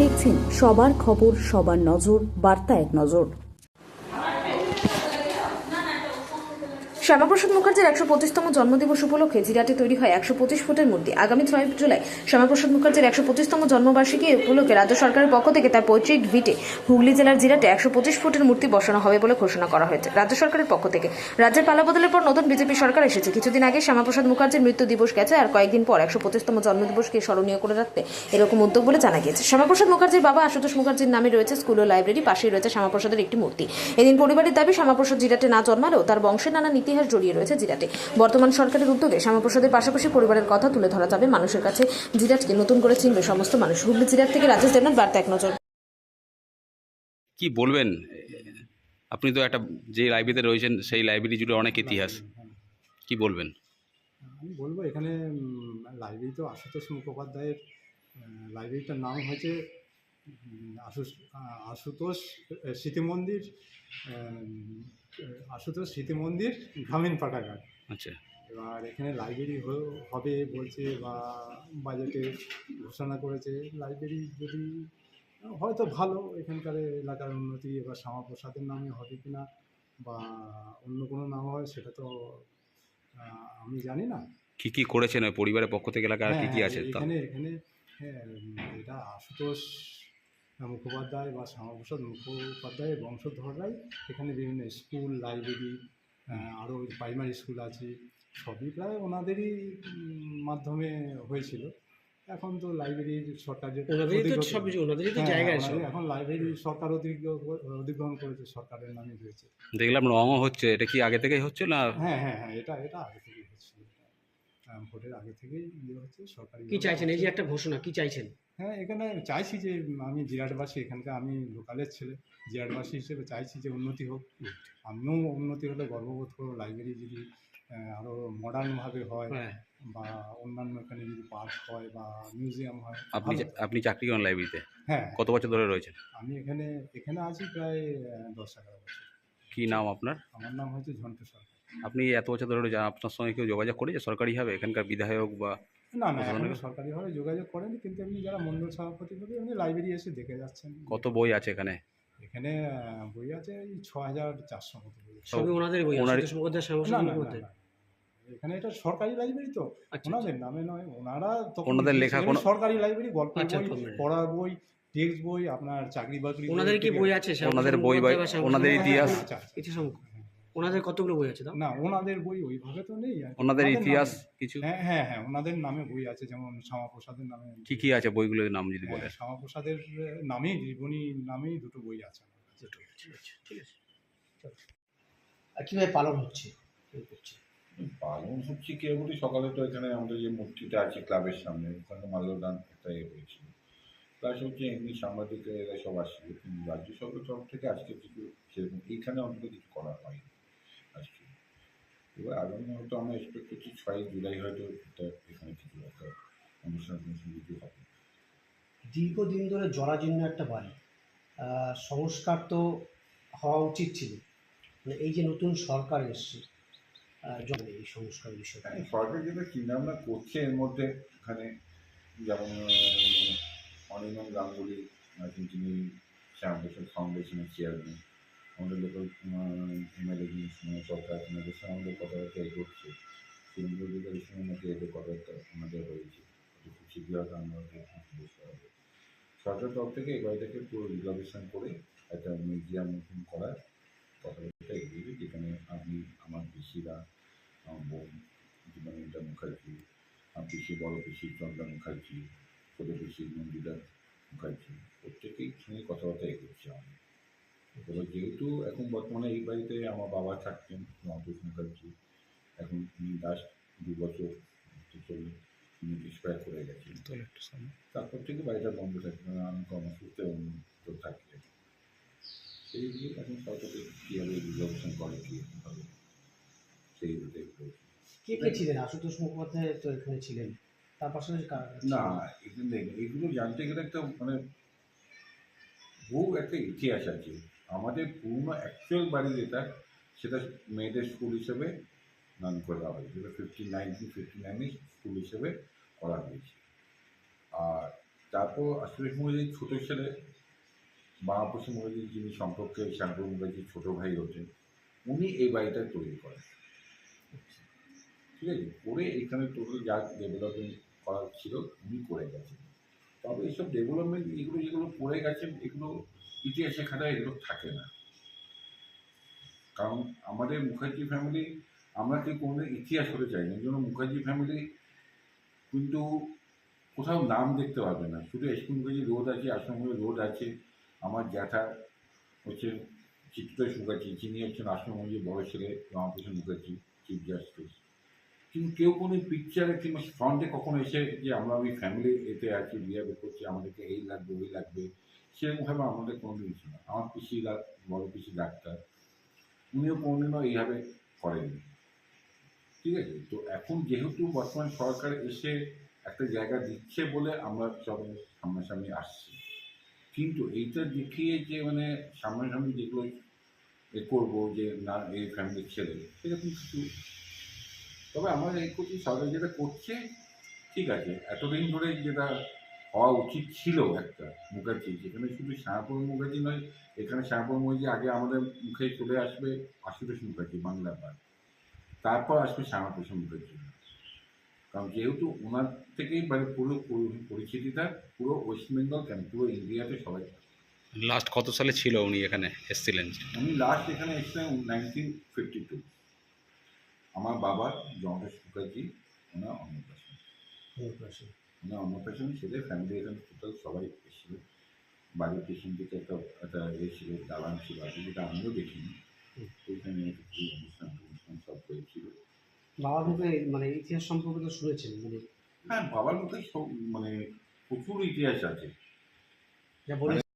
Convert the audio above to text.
দেখছেন সবার খবর, সবার নজর, বার্তা এক নজর। শ্যামাপ্রসাদ মুখার্জির ১২৫তম জন্মদিবস উপলক্ষে জিরাটে তৈরি হয় ১২৫ ফুটের মূর্তি। আগামী ৬ জুলাই শ্যামাপ্রসাদ মুখার্জির ১২৫তম জন্মবার্ষিকী উপলক্ষে রাজ্য সরকারের পক্ষ থেকে তার পৈতৃক ভিটে হুগলি জেলার জিরাটে ১২৫ ফুটের মূর্তি বসানো হবে বলে ঘোষণা করা হয়েছে রাজ্য সরকারের পক্ষ থেকে। রাজ্যের পালাবদলের পর নতুন বিজেপি সরকার এসেছে। কিছুদিন আগে শ্যামাপ্রসাদ মুখার্জির মৃত্যু দিবস গেছে, আর কয়েকদিন পর ১২৫তম জন্মদিবসকে স্মরণীয় করে রাখতে এরকম উদ্যোগ বলে জানা গিয়েছে। শ্যামাপ্রসাদ মুখার্জির বাবা আশুতোষ মুখার্জির নামে রয়েছে স্কুল ও লাইব্রেরি, পাশেই রয়েছে শ্যামাপ্রসাদের একটি মূর্তি। এদিন পরিবারের দাবি, শ্যামাপ্রসাদ জিরাটে না জন্মালেও তার বংশের নানান ইতিহাস জড়িয়ে রয়েছে জিরাটে। বর্তমান সরকারের উদ্যোগে শ্যামাপ্রসাদের পাশাপাশি পরিবারের কথা তুলে ধরা যাবে মানুষের কাছে। জিরাটকে নতুন করে চিনবে সমস্ত মানুষ। হুগলি জিরাট থেকে রাজেশ দেবনাথ, বার্তা এক নজর। কি বলবেন? আপনি তো একটা যে লাইব্রেরিতে রয়েছেন সেই লাইব্রেরি জুড়ে অনেক ইতিহাস, কি বলবেন? আমি বলবো এখানে লাইব্রেরি তো আশুতোষ মুখোপাধ্যায়ের লাইব্রেরিটার নাম হয়েছে আশুতোষ স্মৃতি মন্দির, আশুতোষ স্মৃতি মন্দির গ্রামীণ পাঠাগার। আচ্ছা, এবার এখানে লাইব্রেরি হবে বলছে বা বাজেটে ঘোষণা করেছে। লাইব্রেরি যদি হয়তো ভালো, এখানকার এলাকার উন্নতি, এবার শ্যামাপ্রসাদের নামে হবে কিনা বা অন্য কোনো নাম হয় সেটা তো আমি জানি না। কি কি করেছেন ওই পরিবারের পক্ষ থেকে এলাকার, কি কি আছে? এখানে এখানে এটা আশুতোষ মুখোপাধ্যায় বা শ্যামাপ্রসাদ মুখোপাধ্যায়ের বংশধররাই এখানে বিভিন্ন স্কুল, লাইব্রেরি, আরও প্রাইমারি স্কুল আছে, সবই প্রায় ওনাদেরই মাধ্যমে হয়েছিল। এখন তো লাইব্রেরির সরকারের এখন লাইব্রেরি সরকার অধিগ্রহণ করেছে, সরকারের নামে রয়েছে। দেখলাম রঙও হচ্ছে, এটা কি আগে থেকেই হচ্ছে না? হ্যাঁ হ্যাঁ হ্যাঁ, এটা আগে থেকেই হচ্ছিল, ভোটের আগে থেকেই হচ্ছে সরকারি। কি চাইছেন, এই যে একটা ঘোষণা, কি চাইছেন? হ্যাঁ, এখানে চাইছি যে আমি জিরাটবাসী, এখানকার আমি লোকালের ছেলে, জিরাটবাসী হিসেবে চাইছি যে উন্নতি হোক। আমিও উন্নতি হলে গর্ববোধ করবো। লাইব্রেরি যদি আরও মডার্নভাবে হয় বা অন্যান্য এখানে যদি পার্ক হয় বা মিউজিয়াম হয়। আপনি চাকরি করেন লাইব্রেরিতে? হ্যাঁ। কত বছর ধরে রয়েছেন? আমি এখানে আছি প্রায় ১০-১১ বছর। কি নাম আপনার? আমার নাম হচ্ছে ঝন্টু সরকার। আপনি এত বছর ধরে রয়েছেন, আপনার সঙ্গে কেউ যোগাযোগ করেছে সরকারিভাবে, এখানকার বিধায়ক বা? না, এখনো সরকারিভাবে যোগাযোগ করেনি, কিন্তু এমনি যারা মণ্ডল সভাপতি হবে এমনি লাইব্রেরি এসে দেখে যাচ্ছেন। কত বই আছে এখানে? এখানে বই আছে এই ৬,৪০০ মতো বই। সবই ওনাদের বই? এখানে এটা সরকারি লাইব্রেরি তো, ওনাদের নামে নয়। ওনারা তো ওনাদের লেখা কোনো সরকারি লাইব্রেরি, গল্প বই, পড়ার বই, টেক্সট বই, আপনার চাকরি বাকরি। ওনাদের কি বই আছে? ওনাদের বই, ওনাদের ইতিহাস, ওনাদের কতগুলো বই আছে? না, ওনাদের বই ওইভাবে তো নেই। ওনাদের ইতিহাস কিছু? হ্যাঁ, ওনাদের নামে বই আছে, যেমন শ্যামাপ্রসাদের নামে। কি কি আছে বইগুলোর নাম যদি বলেন? শ্যামাপ্রসাদের নামেই, জীবনী নামেই দুটো বই আছে। ঠিক আছে। আর কিভাবে পালন হচ্ছে? পালন হচ্ছে কি বলি, সকালে তো এখানে আমাদের যে মূর্তিটা আছে ক্লাবের সামনে, ওখানে মাল্যদান একটা হয়েছিল। প্লাস হচ্ছে এমনি সাংবাদিকরা এরা সব আসছিল, কিন্তু রাজ্য সরকারের তরফ থেকে আজকে কিছু সেরকম এইখানে অন্তত কিছু করা হয়নি আজকে। এবার আগামী হয়তো আমরা এক্সপেক্ট করছি ৬ জুলাই হয়তো এটা এখানে কিছু একটা অনুষ্ঠান কিছু হবে। দীর্ঘদিন ধরে জরাজীর্ণ একটা বাড়ি, সংস্কার তো হওয়া উচিত ছিল। মানে এই যে নতুন সরকার এসছে, এই সংস্কার বিষয়টা সরকার যেটা চিন্তাভাবনা করছে এর মধ্যে, এখানে যেমন অনির্বাণ গাঙ্গুলি আছেন, যিনি শ্যামাপ্রসাদ ফাউন্ডেশনের চেয়ারম্যান, আমাদের লোকাল এমএলএ যিনি সময় সরকার, ওনাদের সঙ্গে আমাদের কথাবার্তা এগোচ্ছে। সুরেন্দ্র অধিকারীর সঙ্গে নাকি এদের কথাবার্তা আমাদের হয়েছে, খুব শীঘ্র হয়তো আমরা বুঝতে পারবো। সরকারের তরফ থেকে এই বাড়িটাকে পুরো রিজার্ভেশন করে একটা মিউজিয়াম মতন করার কথাবার্তা এগিয়েছে, যেখানে আমি, আমার পিসিরা, আমার বোন জীবনীতা মুখার্জি, আমার পিসি, বড় পিসি চন্দ্রা মুখার্জি, ছোটো পিসি মন্দিরা মুখার্জি, প্রত্যেকেই সঙ্গে কথাবার্তা এগোচ্ছে আমি। এবার যেহেতু এখন বর্তমানে এই বাড়িতে আমার বাবা থাকতেন, অন্তোষ মুখার্জি, এখন তিনি লাস্ট 2 বছর চলে তিনি এক্সপায়ার করে গেছেন। তারপর থেকে বাড়িটা বন্ধ থাকে, আমি কর্মসূত্রে অন্য থাকি। সেই দিয়ে এখন সরকারকে কীভাবে রিজার্ভেশন করে, কীভাবে সেই দেখতে। কে ছিলেন? আশুতোষ মুখোপাধ্যায় তো এখানে ছিলেন, তার পাশাপাশি না, এখানে এগুলো জানতে গেলে একটা মানে বহু একটা ইতিহাস আছে। আমাদের পুরনো অ্যাকচুয়াল বাড়ি যেটা, সেটা মেয়েদের স্কুল হিসেবে নাম করা হয়েছে, যেটা 1959 স্কুল হিসেবে করা হয়েছে। আর তারপর আশুতোষ মুখার্জির ছোটো ছেলে বামাপ্রসাদ মুখার্জি, যিনি সম্পর্কে শ্যামপুর মুখার্জির ছোটো ভাই হতেন, উনি এই বাড়িটা তৈরি করেন। ঠিক আছে, করে এখানে টোটাল যা ডেভেলপমেন্ট করার ছিল উনি করে গেছেন। তবে এইসব ডেভেলপমেন্ট এগুলো যেগুলো করে গেছেন এগুলো ইতিহাসে খাতায় এগুলো থাকে না। কারণ আমাদের মুখার্জি ফ্যামিলি, আমরা কেউ কোনো ইতিহাস হতে চাই না, এই জন্য মুখার্জি ফ্যামিলি কিন্তু কোথাও নাম দেখতে পাবে না। শুধু এসপি মুখার্জি রোড আছে, আশ্রমে রোড আছে। আমার জ্যাঠা হচ্ছে চিত্তোষ মুখার্জি, যিনি হচ্ছেন আশ্রমে বড় ছেলে রামপ্রসাদ মুখার্জি, চিফ জাস্টিস। কিন্তু কেউ কোনো পিকচারে কিংবা ফ্রন্টে কখনো এসে যে আমরা ওই ফ্যামিলি এতে আছি, বিয়ে করছি, আমাদেরকে এই লাগবে ওই লাগবে, সেরকমভাবে আমাদের কোনো দিন ছিল না। আমার পিসিরা, বড় পিসি ডাক্তার, উনিও কোনোদিনও এইভাবে করেননি। ঠিক আছে, তো এখন যেহেতু বর্তমান সরকার এসে একটা জায়গা দিচ্ছে বলে আমরা সবাই সামনাসামনি আসছি, কিন্তু এইটা দেখিয়ে যে মানে সামনাসামনি যেগুলো এ করবো যে না এই ফ্যামিলির ছেলে, সেরকম কিছু। তবে আমরা এই করছি, সরকার যেটা করছে ঠিক আছে। এতদিন ধরে যেটা হওয়া উচিত ছিল একটা মুখার্জি, যেখানে শুধু শ্যামাপ্রসাদ মুখার্জি নয়, এখানে শ্যামাপ্রসাদ মুখার্জি আগে আমাদের মুখে চলে আসবে আশুতোষ মুখার্জি বাংলার বাদ, তারপর আসবে শ্যামাপ্রসাদ মুখার্জি। কারণ যেহেতু ওনার থেকেই মানে পুরো পরিচিতিটা পুরো ওয়েস্ট বেঙ্গল কেন পুরো ইন্ডিয়াতে সবাই। লাস্ট কত সালে ছিল উনি এখানে এসেছিলেন? উনি লাস্ট এখানে এসেছিলেন 1952। আমার বাবা জগদীশ মুখার্জি, ওনার অন্নপ্রাশন, ওনার অন্নপ্রাশন ছেলে ফ্যামিলি এখানে টোটাল সবাই এসেছিল। বাড়ির পেছন দিকে একটা একটা ছিল, দালান ছিল, আছে যেটা আমিও দেখিনি। ওইখানে অনুষ্ঠান সব হয়েছিল। বাবার মুখে মানে ইতিহাস সম্পর্কে তো শুনেছেন, মানে হ্যাঁ, বাবার মুখে সব মানে প্রচুর ইতিহাস আছে। যা বলে